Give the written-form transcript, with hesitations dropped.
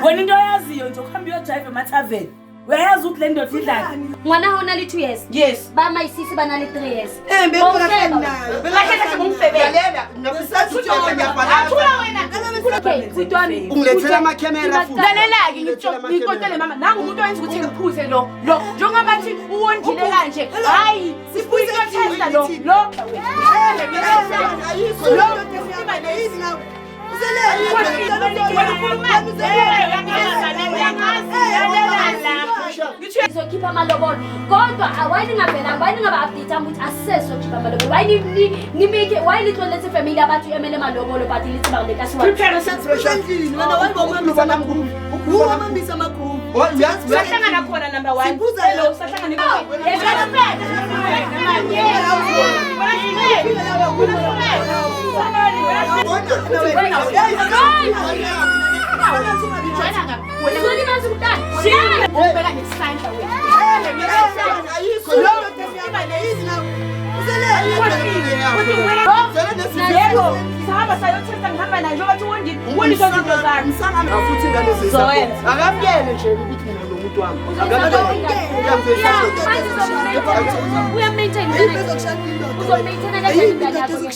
Khona into oyaziyo nje ukuhamba uyodrive emathaveni. Uyayazi ukuthi le ndoda idlani. Ngwana hona le 2 years. Yes. Ba mayisisi bana le 3 years. Bengona nayo. Bengakhetha ngumfebele. Lalela, nakusathuthi ngiyabhala. Athula wena. Kutwami. Ungilethela ama-camera futhi. Lalela-ke ngikotshele mama nangu umuntu owenza ukuthi ngiphuze lo njengobathi uwondile kanje hayi sibuye ukuyotesta lo Ngizokhipha amalobolo kodwa awayini ngavela wayini ngaba-update ukuthi asisezokhipha amalobolo why litlolethe family abathi emele amalobolo but lithi sahlangana khona number 1 hello sahlangana